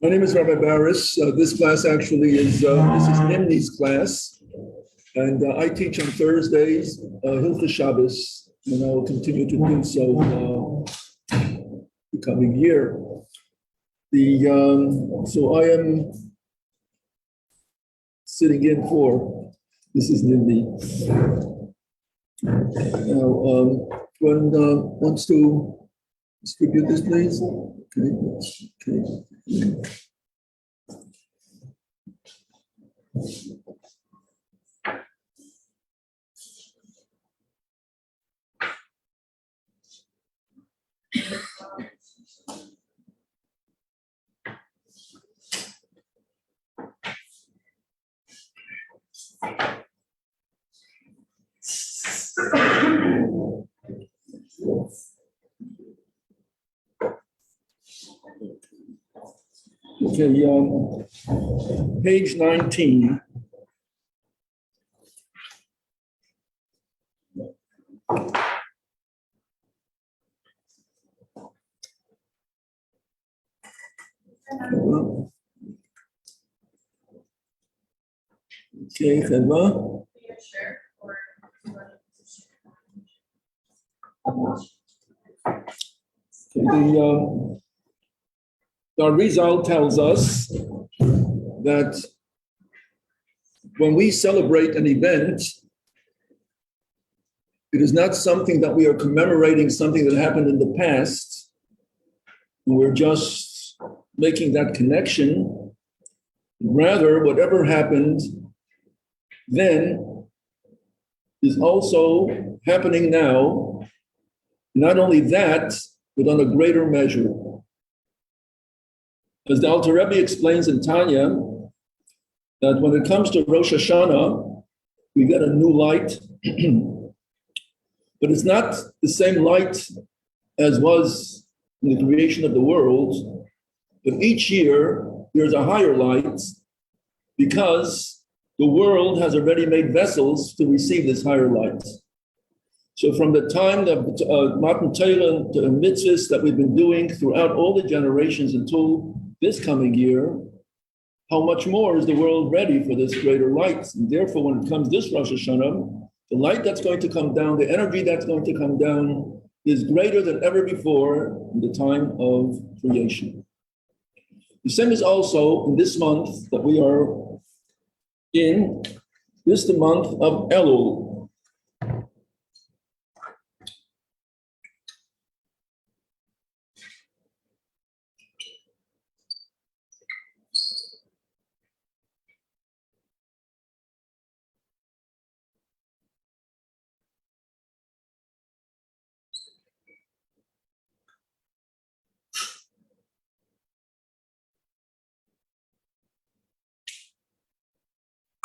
My name is Rabbi Baras. This class actually is this is Nimni's class, and I teach on Thursdays, Hilchos Shabbos, and I will continue to do so the coming year. So I am sitting in for this is Nimni. Now, one wants to distribute this, please. Okay. Okay, page 19. Okay, Chedva. Our result tells us that when we celebrate an event, it is not something that we are commemorating something that happened in the past. We're just making that connection. Rather, whatever happened then is also happening now. Not only that, but on a greater measure. As the Alter Rebbe explains in Tanya, that when it comes to Rosh Hashanah, we get a new light, but it's not the same light as was in the creation of the world, but each year there's a higher light because the world has already made vessels to receive this higher light. So from the time of Matan Torah and mitzvahs that we've been doing throughout all the generations until this coming year, how much more is the world ready for this greater light? And therefore, when it comes this Rosh Hashanah, the light that's going to come down, the energy that's going to come down is greater than ever before in the time of creation. The same is also in this month that we are in, this is the month of Elul.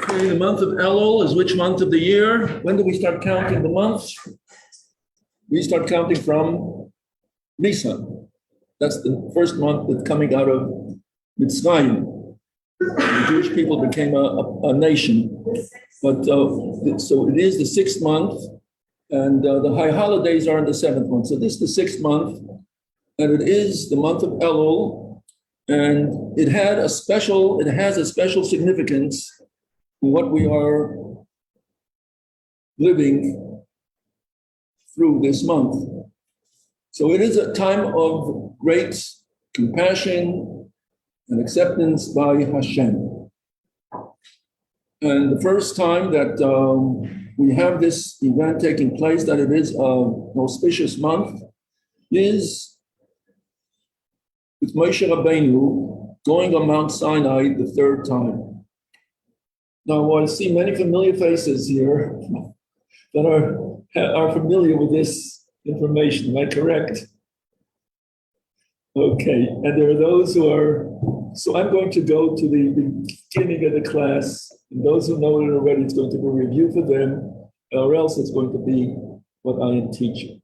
Okay, the month of Elul is which month of the year? When do we start counting the months? We start counting from Nisan. That's the first month that's coming out of Mitzrayim. The Jewish people became a nation. But so it is the sixth month, and the high holidays are in the seventh month. So this is the sixth month, and it is the month of Elul, and it has a special significance in what we are living through this month. So it is a time of great compassion and acceptance by Hashem. And the first time that we have this event taking place, that it is an auspicious month, is with Moshe Rabbeinu going on Mount Sinai the third time. Now, I see many familiar faces here that are familiar with this information. Am I correct? Okay, and there are those who are, so I'm going to go to the beginning of the class, and those who know it already, it's going to be a review for them, or else it's going to be what I am teaching.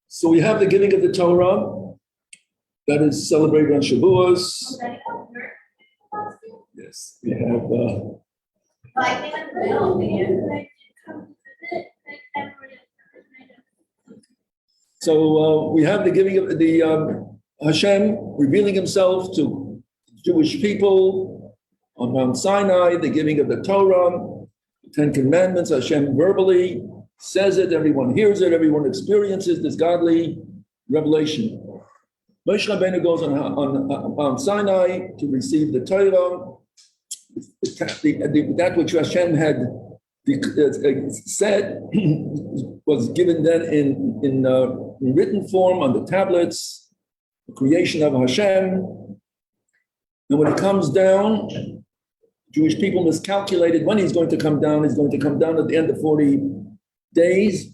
So we have the giving of the Torah, that is celebrated on Shavuos. Yes, we have. So we have the giving of the Hashem revealing himself to Jewish people on Mount Sinai, the giving of the Torah, the Ten Commandments. Hashem verbally says it, everyone hears it, everyone experiences this godly revelation. Moshe Rabbeinu goes on Mount Sinai to receive the Torah, that which Hashem had said was given then in written form on the tablets, the creation of Hashem. And when it comes down, Jewish people miscalculated when he's going to come down. He's going to come down at the end of 40 days.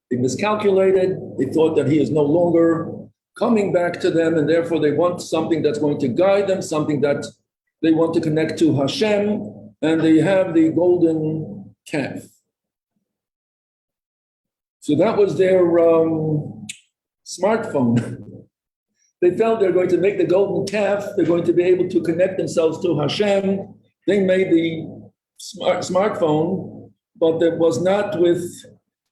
They miscalculated. They thought that he is no longer coming back to them, and therefore they want something that's going to guide them, something that they want to connect to Hashem, and they have the golden calf. So that was their smartphone. They felt they're going to make the golden calf, they're going to be able to connect themselves to Hashem. They made the smartphone, but it was not with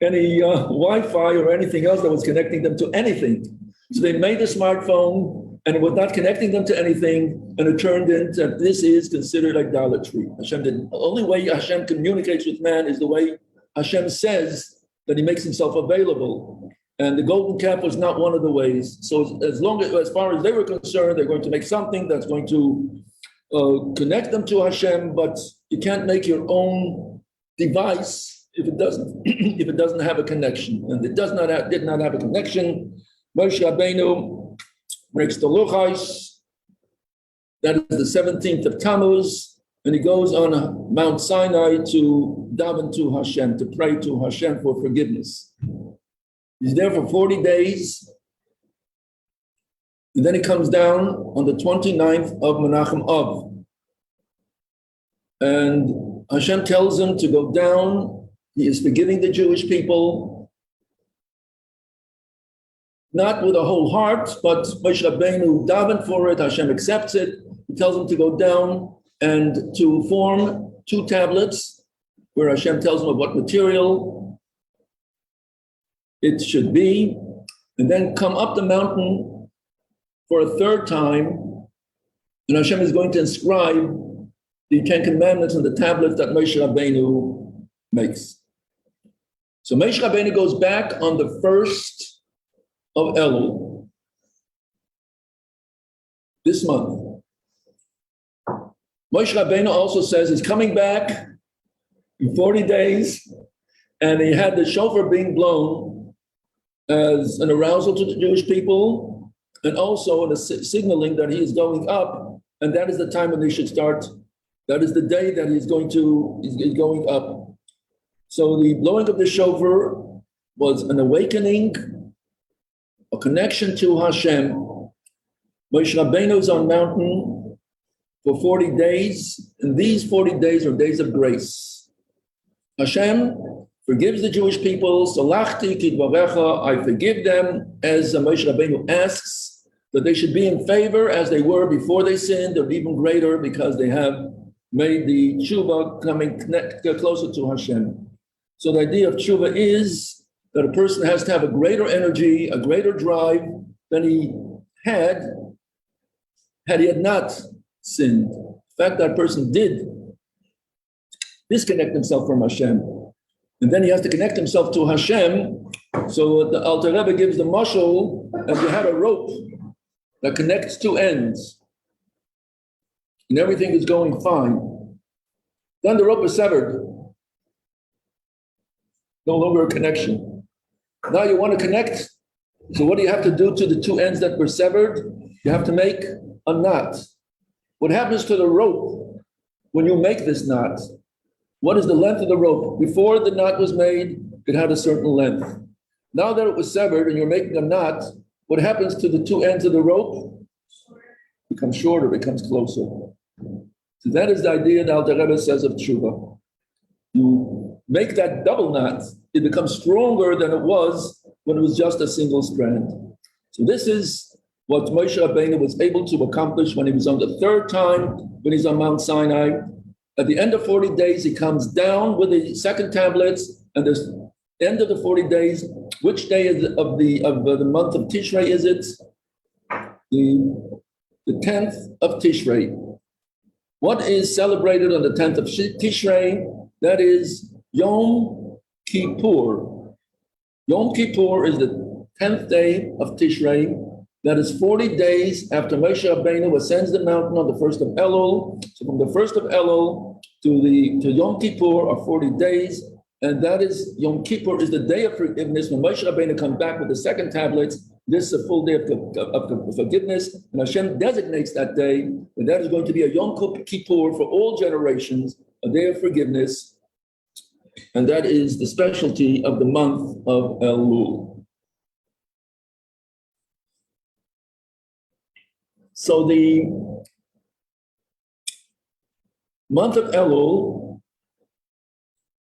any Wi-Fi or anything else that was connecting them to anything. So they made the smartphone, and it was not connecting them to anything, and it turned into, this is considered idolatry. The only way Hashem communicates with man is the way Hashem says that he makes himself available. And the golden calf was not one of the ways. So as far as they were concerned, they're going to make something that's going to connect them to Hashem, but you can't make your own device if it doesn't have a connection. And it did not have a connection. Moshe Rabbeinu breaks the Luchos. That is the 17th of Tammuz, and he goes on Mount Sinai to daven to Hashem, to pray to Hashem for forgiveness. He's there for 40 days, and then he comes down on the 29th of Menachem Av. And Hashem tells him to go down. He is forgiving the Jewish people, not with a whole heart, but Moshe Rabbeinu davened for it. Hashem accepts it. He tells him to go down and to form 2 tablets, where Hashem tells him of what material it should be, and then come up the mountain for a 3rd time, and Hashem is going to inscribe the 10 Commandments on the tablets that Moshe Rabbeinu makes. So Moshe Rabbeinu goes back on the 1st of Elul, this month. Moshe Rabbeinu also says he's coming back in 40 days, and he had the shofar being blown as an arousal to the Jewish people, and also in a signaling that he is going up, and that is the time when they should start. That is the day that he's going up. So the blowing of the shofar was an awakening, a connection to Hashem. Moshe Rabbeinu is on mountain for 40 days, and these 40 days are days of grace. Hashem forgives the Jewish people. Salachti kidvarecha, I forgive them, as Moshe Rabbeinu asks, that they should be in favor as they were before they sinned, or even greater because they have made the tshuva coming closer to Hashem. So the idea of tshuva is that a person has to have a greater energy, a greater drive than he had he had not sinned. In fact, that person did disconnect himself from Hashem. And then he has to connect himself to Hashem. So the Alter Rebbe gives the mashal, and you had a rope that connects 2 ends, and everything is going fine. Then the rope is severed. No longer a connection. Now you want to connect. So what do you have to do to the 2 ends that were severed? You have to make a knot. What happens to the rope when you make this knot? What is the length of the rope? Before the knot was made, it had a certain length. Now that it was severed and you're making a knot, what happens to the 2 ends of the rope? It becomes shorter, becomes closer. So that is the idea that Alter Rebbe says of tshuva. You make that double knot, it becomes stronger than it was when it was just a single strand. So this is what Moshe Rabbeinu was able to accomplish when he was on the 3rd time, when he's on Mount Sinai. At the end of 40 days, he comes down with the 2nd tablets, and the end of the 40 days, which day of the month of Tishrei is it? the 10th of Tishrei. What is celebrated on the 10th of Tishrei? That is Yom Kippur. Yom Kippur is the 10th day of Tishrei. That is 40 days after Moshe Rabbeinu ascends the mountain on the 1st of Elul. So from the 1st of Elul to Yom Kippur are 40 days. And that is, Yom Kippur is the day of forgiveness. When Moshe Rabbeinu comes back with the second tablets, this is a full day of forgiveness. And Hashem designates that day, and that is going to be a Yom Kippur for all generations, a day of forgiveness. And that is the specialty of the month of Elul. So the month of Elul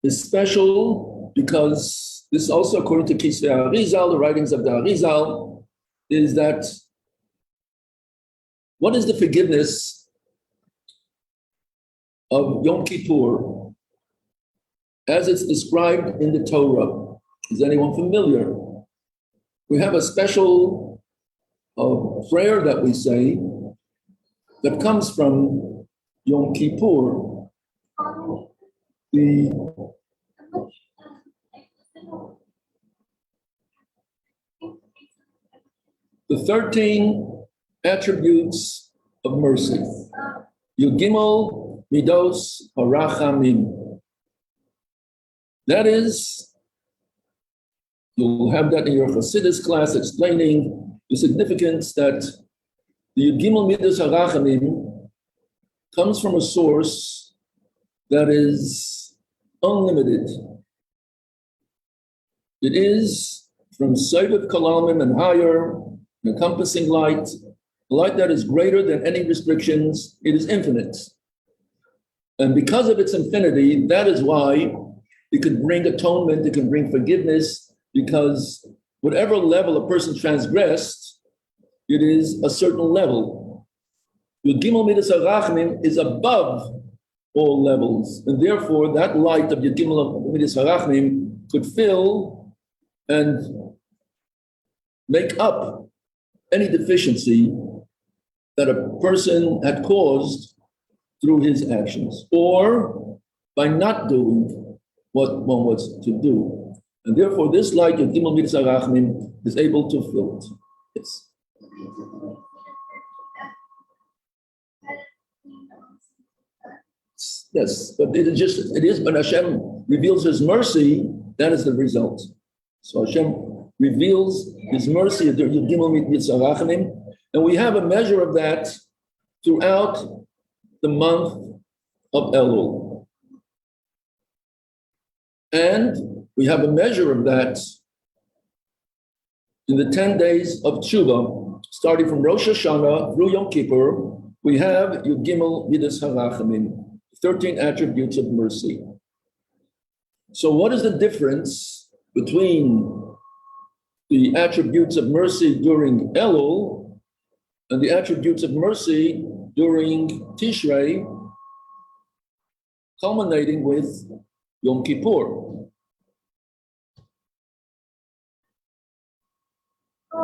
is special because this also, according to Kisvei Arizal, the writings of the Arizal, is that what is the forgiveness of Yom Kippur as it's described in the Torah? Is anyone familiar? We have a special prayer that we say that comes from Yom Kippur. The 13 attributes of mercy. Yud-Gimel Midos Harachamim. That is, you'll have that in your Chassidus class explaining the significance that the Yud-Gimel Midos Harachamim comes from a source that is unlimited. It is from Seivut Kalamim and higher, encompassing light, a light that is greater than any restrictions. It is infinite. And because of its infinity, that is why it can bring atonement, it can bring forgiveness, because whatever level a person transgressed, it is a certain level. Yud-Gimel Midas HaRachmim is above all levels. And therefore, that light of Yud-Gimel Midas HaRachmim could fill and make up any deficiency that a person had caused through his actions or by not doing what one was to do. And therefore, this light of Gimel Midas HaRachmim is able to fill it. Yes. Yes, but it is when Hashem reveals his mercy, that is the result. So Hashem reveals his mercy, and we have a measure of that throughout the month of Elul. And we have a measure of that in the 10 days of Tshuva, starting from Rosh Hashanah through Yom Kippur. We have Yud Gimel Midas HaRachamim, 13 attributes of mercy. So what is the difference between the attributes of mercy during Elul and the attributes of mercy during Tishrei, culminating with Yom Kippur?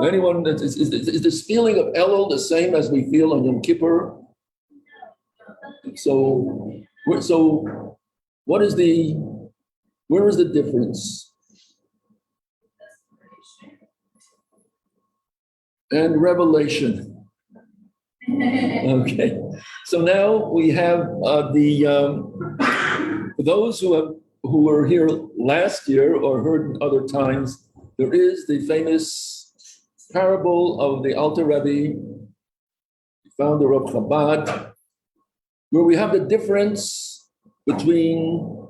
Anyone, is this feeling of Elul the same as we feel on Yom Kippur? So where is the difference? And revelation. Okay, so now we have those who were here last year or heard in other times. There is the famous parable of the Alter Rebbe, founder of Chabad, where we have the difference between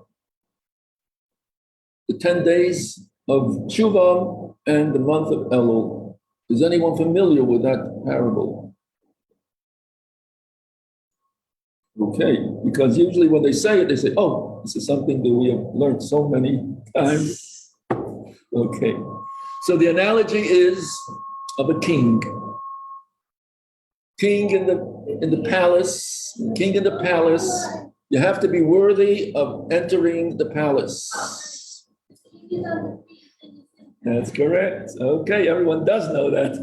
the 10 days of Tshuva and the month of Elul. Is anyone familiar with that parable? Okay, because usually when they say it, they say, oh, this is something that we have learned so many times. Okay, so the analogy is of a king. King in the palace, king in the palace, you have to be worthy of entering the palace. That's correct. Okay, everyone does know that.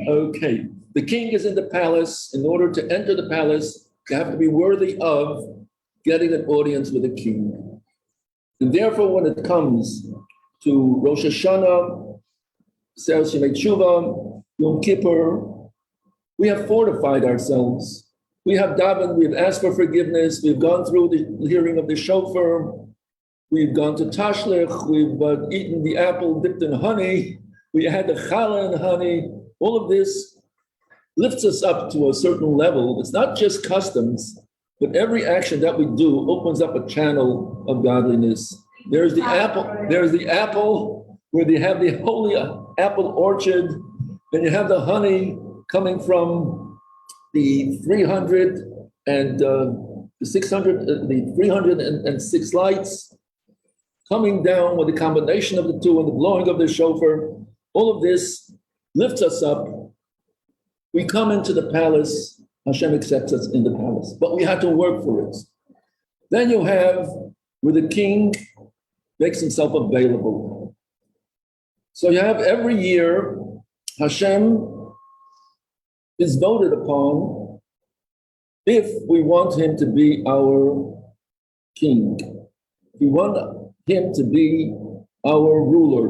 Okay. The king is in the palace. In order to enter the palace, you have to be worthy of getting an audience with the king. And therefore, when it comes to Rosh Hashanah, Seres Yemei Tshuva, Yom Kippur, we have fortified ourselves. We have davened, we've asked for forgiveness, we've gone through the hearing of the shofar, we've gone to Tashlich, we've eaten the apple dipped in honey, we had the challah and honey. All of this lifts us up to a certain level. It's not just customs, but every action that we do opens up a channel of godliness. There's the apple where they have the holy apple orchard, and you have the honey coming from the 300 and the 600, the 306 lights coming down with the combination of the two and the blowing of the shofar. All of this lifts us up. We come into the palace. Hashem accepts us in the palace, but we have to work for it. Then you have where the king makes himself available. So you have every year, Hashem is voted upon if we want him to be our king. We want him to be our ruler.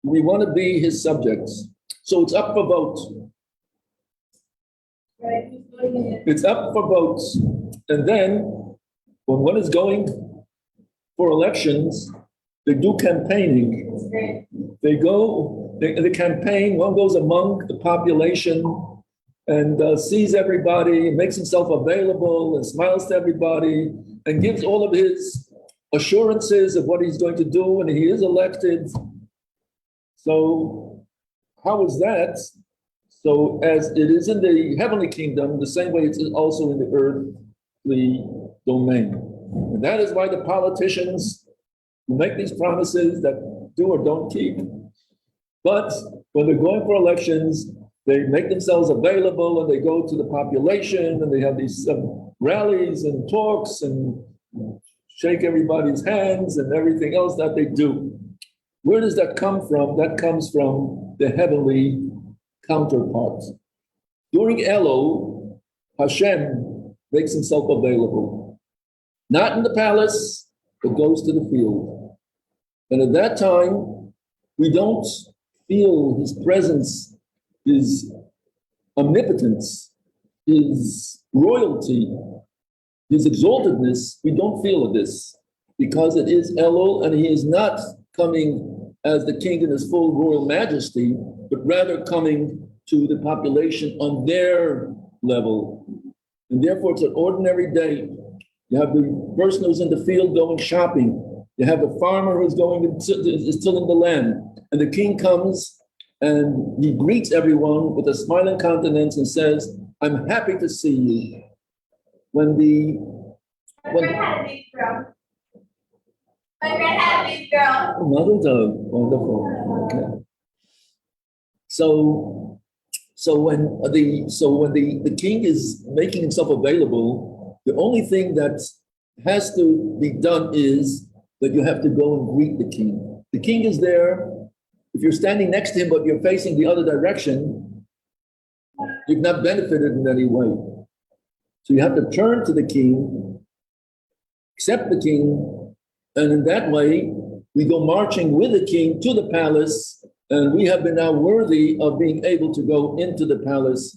We want to be his subjects. So it's up for vote. It's up for votes. And then when one is going for elections, they do campaigning. They go, the campaign, one goes among the population and sees everybody, makes himself available and smiles to everybody and gives all of his assurances of what he's going to do, and he is elected. So how is that? So as it is in the heavenly kingdom, the same way it's also in the earthly domain. And that is why the politicians who make these promises that do or don't keep. But when they're going for elections, they make themselves available and they go to the population and they have these rallies and talks and shake everybody's hands and everything else that they do. Where does that come from? That comes from the heavenly counterparts. During Elul, Hashem makes himself available. Not in the palace, but goes to the field. And at that time, we don't feel his presence, his omnipotence, his royalty, his exaltedness. We don't feel of this because it is Elul and he is not coming as the king in his full royal majesty, but rather coming to the population on their level. And therefore, it's an ordinary day. You have the person who's in the field going shopping. You have the farmer who's going and is tilling the land. And the king comes and he greets everyone with a smiling countenance and says, "I'm happy to see you." My friend had a big girl. Mother dog, wonderful. Okay. So when the king is making himself available, the only thing that has to be done is that you have to go and greet the king. The king is there. If you're standing next to him, but you're facing the other direction, you've not benefited in any way. So you have to turn to the king, accept the king, and in that way, we go marching with the king to the palace, and we have been now worthy of being able to go into the palace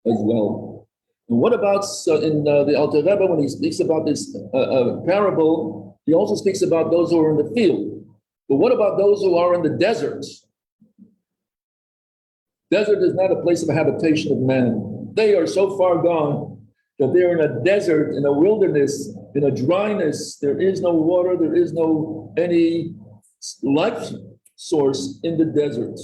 as well. And what about in the Alter Rebbe, when he speaks about this parable, he also speaks about those who are in the field. But what about those who are in the desert? Desert is not a place of habitation of man. They are so far gone that they're in a desert, in a wilderness, in a dryness. There is no water, there is no any life source in the desert.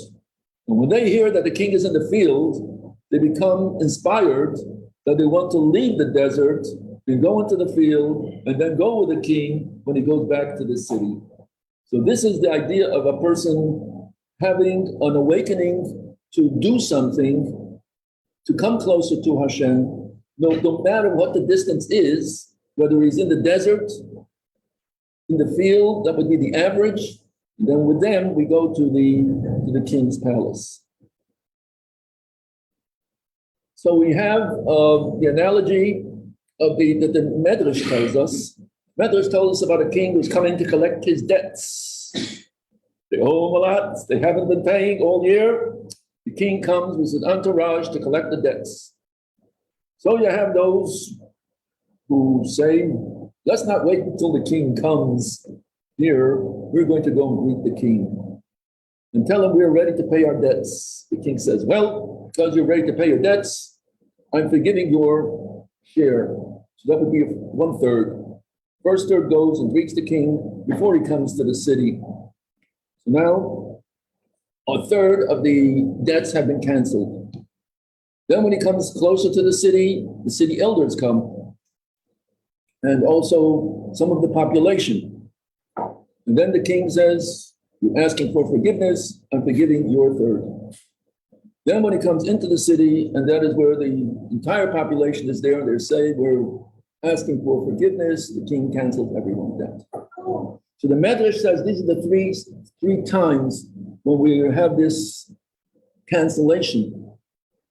And when they hear that the king is in the field, they become inspired that they want to leave the desert and go into the field and then go with the king when he goes back to the city. So this is the idea of a person having an awakening to do something, to come closer to Hashem, no matter what the distance is, whether he's in the desert, in the field, that would be the average, And then with them, we go to the king's palace. So we have the analogy of that the Medrash tells us. Medrash tells us about a king who's coming to collect his debts. They owe him a lot. They haven't been paying all year. The king comes with his entourage to collect the debts. So you have those who say, let's not wait until the king comes here. We're going to go and greet the king and tell him we're ready to pay our debts. The king says, well, because you're ready to pay your debts, I'm forgiving your share. So that would be 1/3. First third goes and greets the king before he comes to the city. So now, 1/3 of the debts have been canceled. Then when he comes closer to the city elders come, and also some of the population. And then the king says, you're asking for forgiveness, I'm forgiving your 1/3. Then when he comes into the city, and that is where the entire population is there, they're saying, we're asking for forgiveness, the king cancels everyone's debt. So the Medrash says these are the three times when we have this cancellation.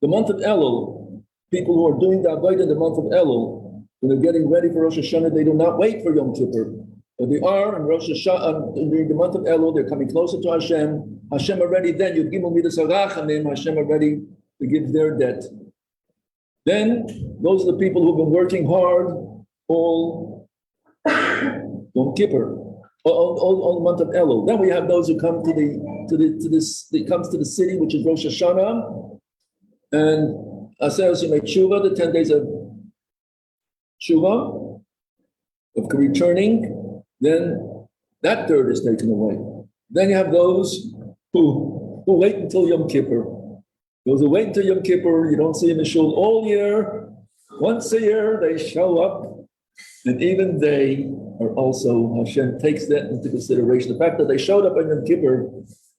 The month of Elul, people who are doing the Avodah in the month of Elul, when they're getting ready for Rosh Hashanah, they do not wait for Yom Kippur. But they are in Rosh Hashanah, during the month of Elul, they're coming closer to Hashem. Hashem already then, Hashem already forgives their debt. Then, those are the people who've been working hard all Yom Kippur, all the month of Elul. Then we have those who come comes to the city, which is Rosh Hashanah, and Aseret Yemei Tshuva, the 10 days of Tshuva, of returning. Then that 1/3 is taken away. Then you have those who wait until Yom Kippur. Those who wait until Yom Kippur, you don't see them in shul all year. Once a year, they show up, and even they are also, Hashem takes that into consideration. The fact that they showed up on Yom Kippur,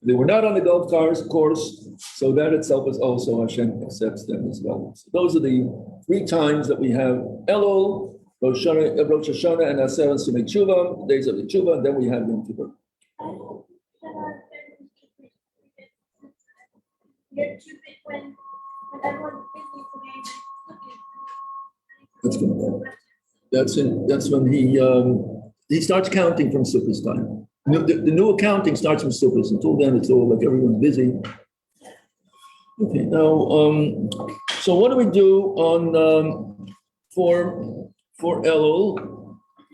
they were not on the golf course, so that itself is also, Hashem accepts them as well. So those are the 3 times that we have Elul, Rosh Hashanah, and Aseret Yemei Tshuva, the days of the Tshuva, and then we have Yom Kippur. That's when he starts counting from Sukkot's time. The new accounting starts from Sukkot. Until then, it's all like everyone's busy. Okay, now, so what do we do on for Elul?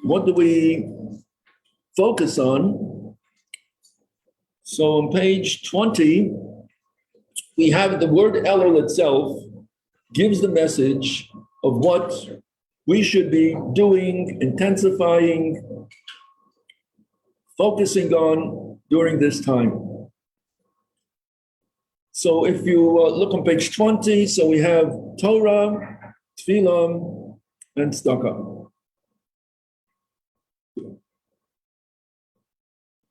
What do we focus on? So on page 20, we have the word Elul itself gives the message of what we should be doing, intensifying, focusing on during this time. So if you look on page 20, so we have Torah, Tefillah, and Tzedakah.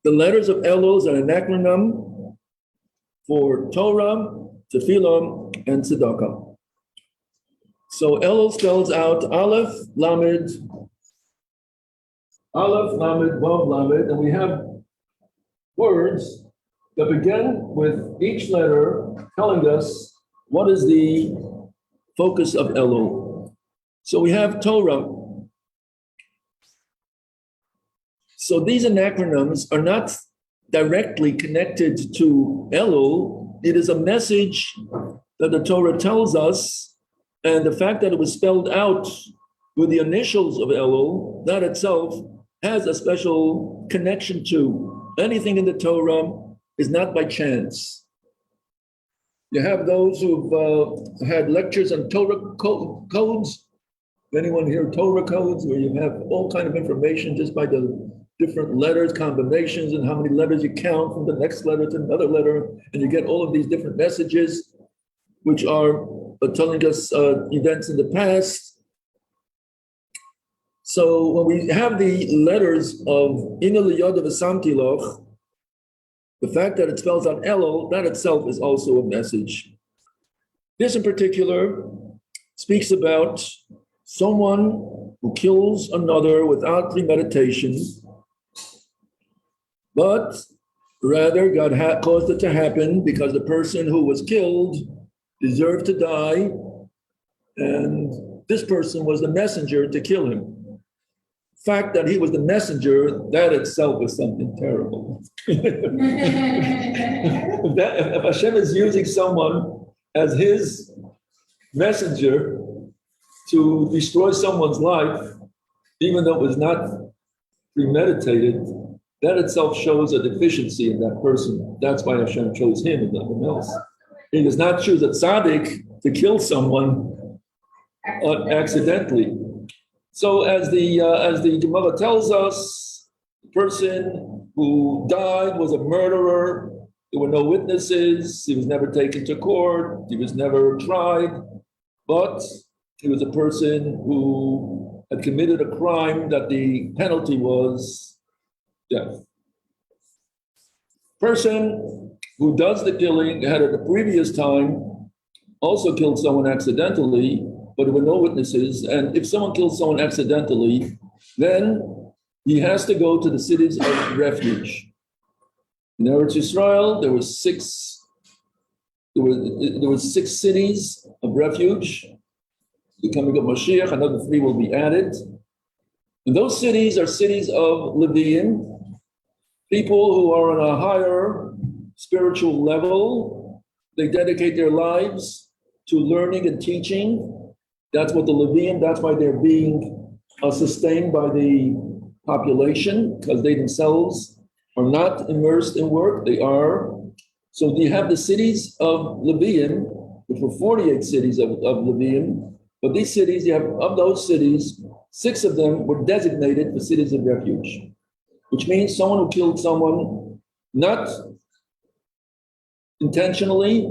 The letters of Elul are an acronym for Torah, Tefillah, and Tzedakah. So Elul spells out Aleph, Lamed, Vav, Lamed, and we have words that begin with each letter telling us what is the focus of Elul. So we have Torah. So these acronyms are not directly connected to Elul. It is a message that the Torah tells us, and the fact that it was spelled out with the initials of Elul, that itself has a special connection to. Anything in the Torah is not by chance. You have those who've had lectures on Torah codes. Anyone hear Torah codes, where you have all kind of information just by the different letters, combinations, and how many letters you count from the next letter to another letter, and you get all of these different messages, which are telling us events in the past. So when we have the letters of Inel Yod V'Samtiloch, the fact that it spells out Elul, that itself is also a message. This in particular speaks about someone who kills another without premeditation, but Rather, God caused it to happen because the person who was killed deserved to die, and this person was the messenger to kill him. The fact that he was the messenger, that itself was something terrible. If Hashem is using someone as his messenger to destroy someone's life, even though it was not premeditated, that itself shows a deficiency in that person. That's why Hashem chose him and nothing else. He does not choose a tzaddik to kill someone accidentally. So as the Gemara tells us, the person who died was a murderer. There were no witnesses. He was never taken to court. He was never tried. But he was a person who had committed a crime that the penalty was death. Person who does the killing had at the previous time also killed someone accidentally, but there were no witnesses. And if someone kills someone accidentally, then he has to go to the cities of refuge. In Eretz Yisrael, there were six cities of refuge. The coming of Mashiach, another 3 will be added. And those cities are cities of Leviim, people who are on a higher spiritual level. They dedicate their lives to learning and teaching. That's what the Leviim, that's why they're being sustained by the population, because they themselves are not immersed in work. They are. So you have the cities of Leviim, which were 48 cities of Leviim. But these cities, you have of those cities, 6 of them were designated for cities of refuge, which means someone who killed someone not intentionally,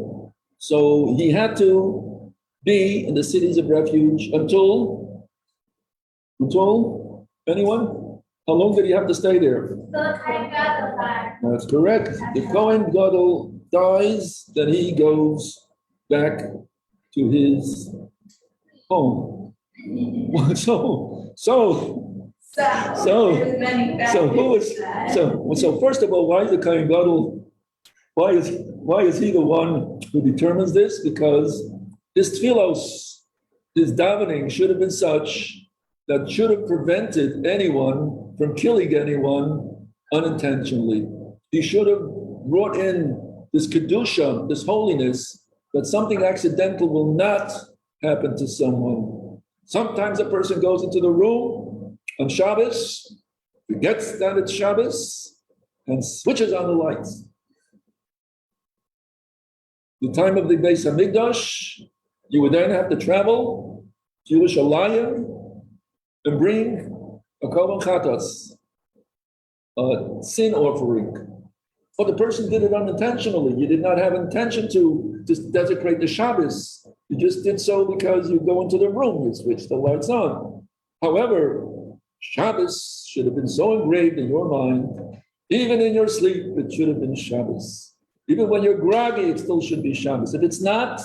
so he had to be in the cities of refuge until anyone? How long did he have to stay there? That's correct. The Kohen Gadol dies, then he goes back to his home. So first of all, why is the Kohen Gadol? Why is he the one who determines this? Because his tefillos, his davening should have been such that should have prevented anyone from killing anyone unintentionally. He should have brought in this kedusha, this holiness, that something accidental will not happen to someone. Sometimes a person goes into the room on Shabbos, forgets that it's Shabbos, and switches on the lights. The time of the Beis Hamikdash, you would then have to travel to Yerushalayim and bring a korban chatas, a sin offering. But the person did it unintentionally. You did not have intention to desecrate the Shabbos. You just did so because you go into the room, you switch the lights on. However, Shabbos should have been so engraved in your mind, even in your sleep, it should have been Shabbos. Even when you're groggy, it still should be Shabbos. If it's not,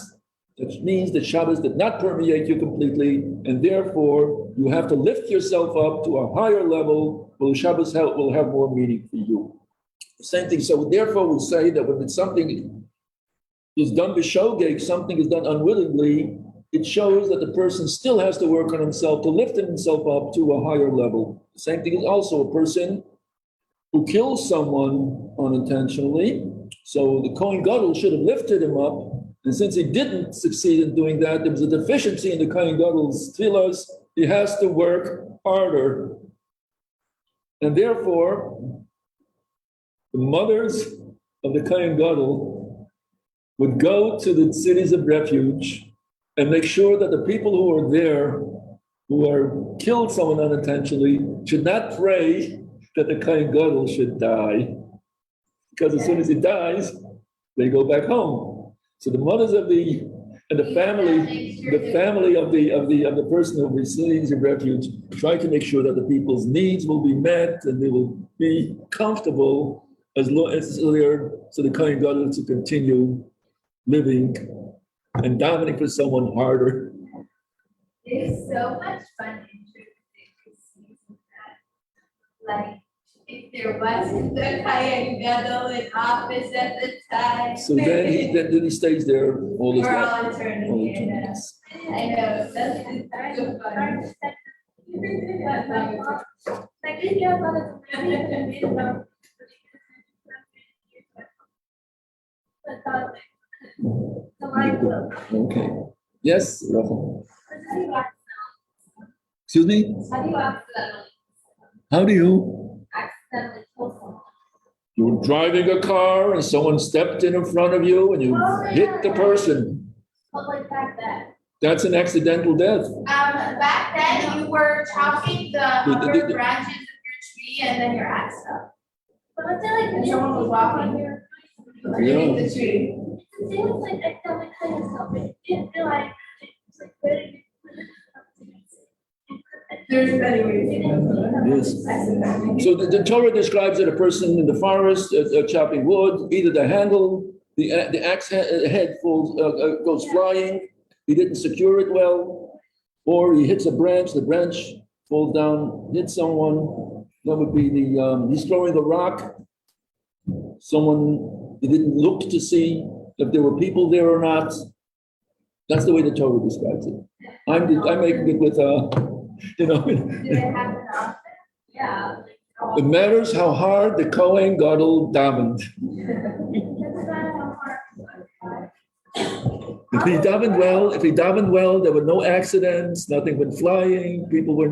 it means that Shabbos did not permeate you completely, and therefore you have to lift yourself up to a higher level where Shabbos will have more meaning for you. Same thing. So therefore we say that when it's something is done b'shogeg, something is done unwillingly, it shows that the person still has to work on himself to lift himself up to a higher level. The same thing is also a person who kills someone unintentionally. So the Kohen Gadol should have lifted him up. And since he didn't succeed in doing that, there was a deficiency in the Kohen Gadol's tefillos. He has to work harder. And therefore, the mothers of the Kohen Gadol would go to the cities of refuge and make sure that the people who are there, who are killed someone unintentionally, should not pray that the Kohen Gadol should die. Because as soon as he dies, they go back home. So the mothers of the family of the person who receives a refuge try to make sure that the people's needs will be met and they will be comfortable as long as they're, so the Kohen Gadol to continue living and davening for someone harder. There's so much fun intricacies of that. Like If there wasn't the Kayan Gadol in office at the time. So then he stays there all his For life. all eternity. I know, that's so funny. Okay. Yes, Rahul. Excuse me? How do you accidentally How do you? accidentally kill someone? You were driving a car and someone stepped in front of you and you hit the person. But like back then. That's an accidental death. Back then you were chopping the upper branches of your tree and then your axe up. But let's say like when someone was walking here, hitting the tree. It seems like I felt like kind of something. Didn't feel like it was like very. There's many ways. Yes. So the Torah describes that a person in the forest chopping wood, either the handle, the axe head goes flying, he didn't secure it well, or he hits a branch, the branch falls down, hits someone. That would be he's throwing a rock. Someone, he didn't look to see if there were people there or not. That's the way the Torah describes it. I'm making it with Did it happen often? Yeah. It matters how hard the Kohen Gadol davened. If he davened well, there were no accidents, nothing went flying, people were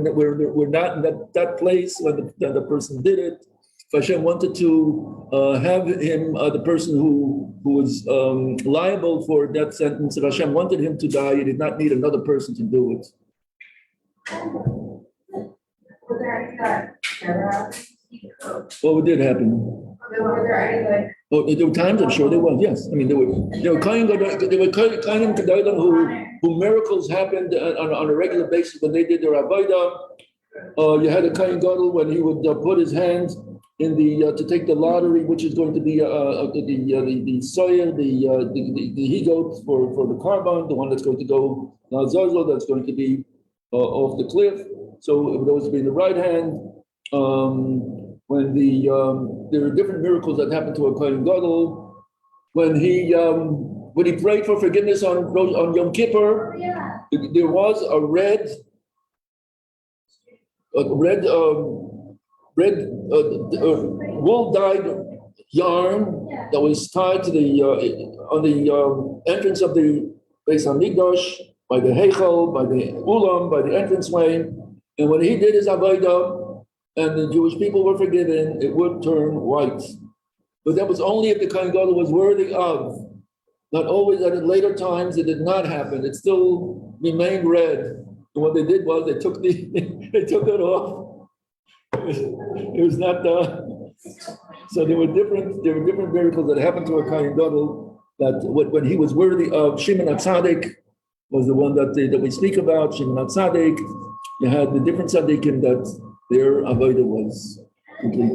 not in that place when the person did it. If Hashem wanted to have him, the person who was liable for that sentence, if Hashem wanted him to die, he did not need another person to do it. What did happen? There were times, I'm sure there was, yes. I mean, there were Kohen Gedolim who miracles happened on a regular basis when they did their avodah. You had a Kohen Gadol when he would put his hand in to take the lottery, which is going to be the soil, the he-goat for the carbon, the one that's going to go Zazo, that's going to be off the cliff. So it would always be in the right hand. When there are different miracles that happened to a Kohen Gadol. When he prayed for forgiveness on Yom Kippur, there was a red wool-dyed yarn that was tied to on the entrance of the Beis Hamikdash, by the Heichal, by the Ulam, by the entranceway. And when he did his avodah and the Jewish people were forgiven, it would turn white. But that was only if the Kohen Gadol was worthy of. Not always, and in later times, it did not happen. It still remained red. And what they did was they took it off. It was not so there were different miracles that happened to a Kohen Gadol that when he was worthy of. Shimon HaTzadik was the one that we speak about. Shimon HaTzadik. You had the different tzaddikim that their avodah was complete.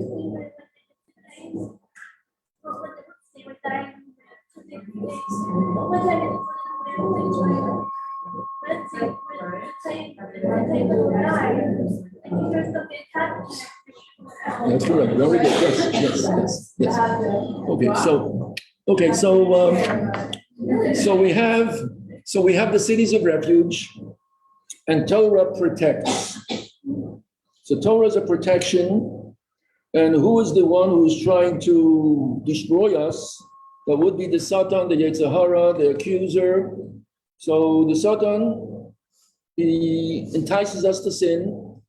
That's correct. Very good. Yes. Okay. So we have the cities of refuge, and Torah protects. So Torah is a protection, and who is the one who is trying to destroy us? That would be the Satan, the Yetzer Hara, the accuser. So the Satan, he entices us to sin,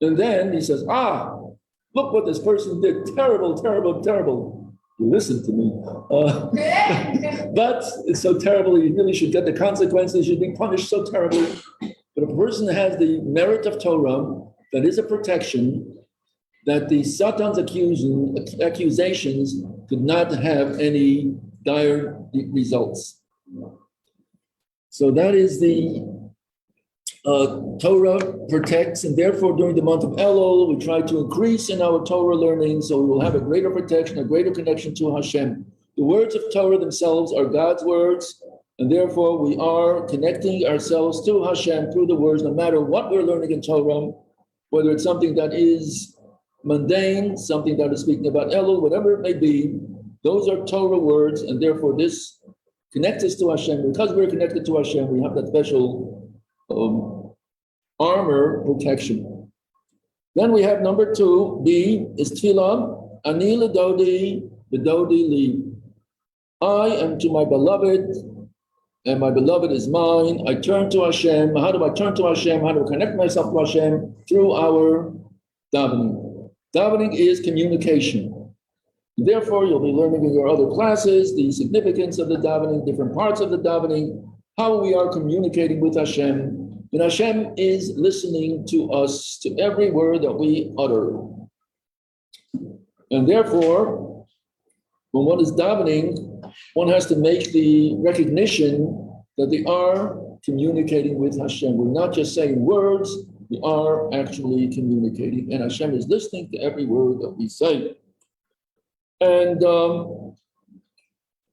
and then he says, look what this person did, terrible. Listen to me. But it's so terrible, you really should get the consequences, you're being punished so terribly. But a person has the merit of Torah, that is a protection, that the Satan's accusations could not have any dire results. So that is the Torah protects, and therefore during the month of Elul, we try to increase in our Torah learning so we will have a greater protection, a greater connection to Hashem. The words of Torah themselves are God's words, and therefore we are connecting ourselves to Hashem through the words, no matter what we're learning in Torah, whether it's something that is mundane, something that is speaking about Elul, whatever it may be, those are Torah words, and therefore this connects us to Hashem. Because we're connected to Hashem, we have that special armor protection. Then we have number 2, B, is Tefillah, Ani L'Dodi, V'Dodi Li. I am to my beloved, and my beloved is mine. I turn to Hashem. How do I turn to Hashem? How do I connect myself to Hashem? Through our davening. Davening is communication. Therefore, you'll be learning in your other classes the significance of the davening, different parts of the davening, how we are communicating with Hashem. And Hashem is listening to us, to every word that we utter. And therefore, when one is davening, one has to make the recognition that they are communicating with Hashem. We're not just saying words, we are actually communicating. And Hashem is listening to every word that we say. And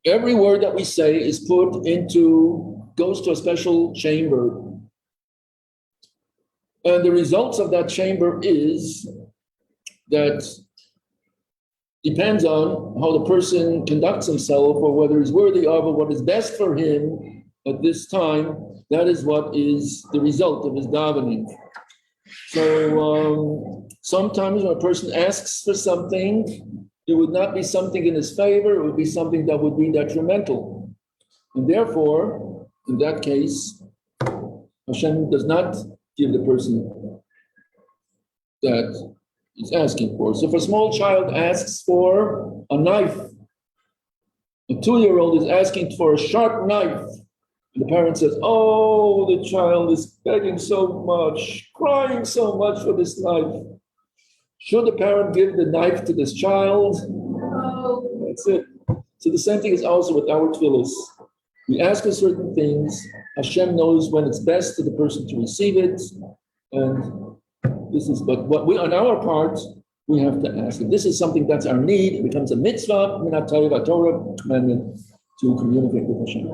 every word that we say is goes to a special chamber. And the results of that chamber is that depends on how the person conducts himself or whether he's worthy of or what is best for him at this time. That is what is the result of his davening. So sometimes when a person asks for something, it would not be something in his favor, it would be something that would be detrimental. And therefore, in that case, Hashem does not give the person that he's asking for. So if a small child asks for a knife, a 2-year-old is asking for a sharp knife, and the parent says, oh, the child is begging so much, crying so much for this knife. Should the parent give the knife to this child? No. That's it. So the same thing is also with our tefillahs. We ask for certain things. Hashem knows when it's best for the person to receive it. And this is, but what we, on our part, we have to ask. If this is something that's our need, it becomes a mitzvah, a Torah commandment to communicate with Hashem.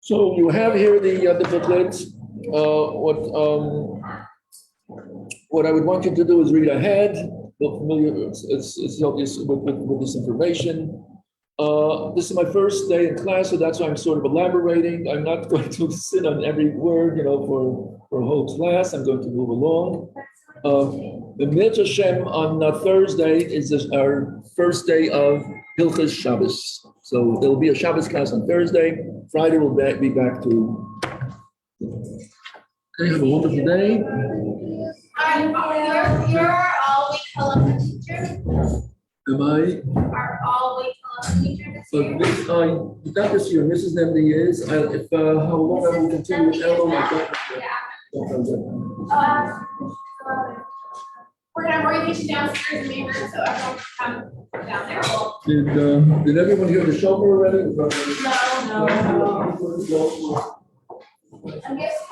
So you have here the booklet. What I would want you to do is read ahead. Feel familiar with this information. This is my first day in class, so that's why I'm sort of elaborating. I'm not going to sit on every word, for a whole class. I'm going to move along. The Mitzvah Hashem on Thursday is our first day of Hilchas Shabbos. So there'll be a Shabbos class on Thursday. Friday we'll be back to. Okay, have a wonderful day. You're all-week halacha teacher? Am I? Are all-week halacha teacher this year? Not this year. Mrs. Nemdi is. How long I will continue with Elul? We're gonna mortgage downstairs in the room, so everyone can come down there. Did everyone hear the shofar already? No. I'm guessing.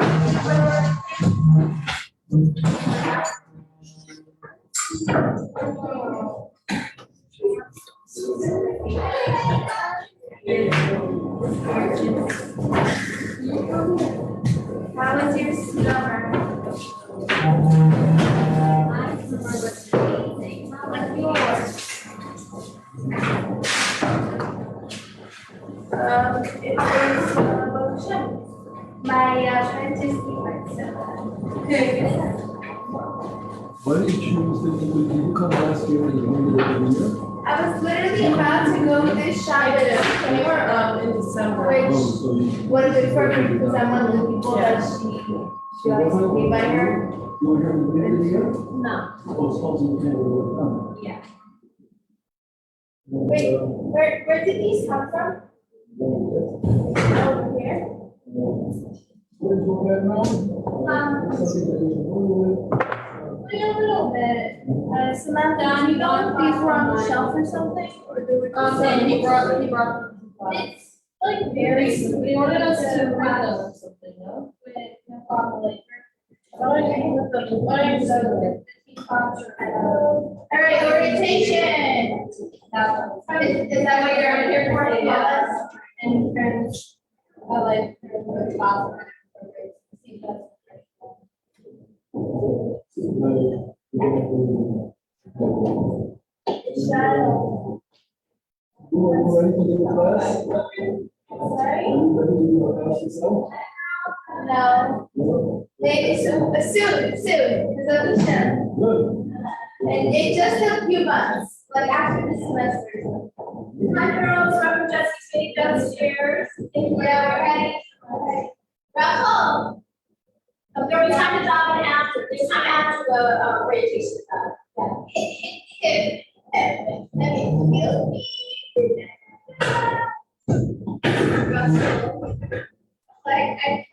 How was your summer? Like yours? It was my friend just Why did you choose did you come last year and you wanted to every year? I was literally about to go this Shabbos. We were in December. Which would have been perfect because I'm one of the people that she likes to be by her. You were here in the beginning of the year? No. Oh, suppose you came Yeah. Wait, where did these come from? Over here? Only a little bit. Samantha, you know if these were on the shelf or something? Or they were He brought It's like very. He wanted us to read them or something, no? All right, orientation. Is that what you're here for? Yes. And friends. I like Shadow. Sorry? No. Maybe soon, but soon, because of the show. And it just a few months, like after the semester. Hi girls, welcome Jesse's meeting downstairs. Yeah, we're ready. Okay. Welcome. There'll be time to dive in after, there's time after the orientation stuff. Yeah. Like I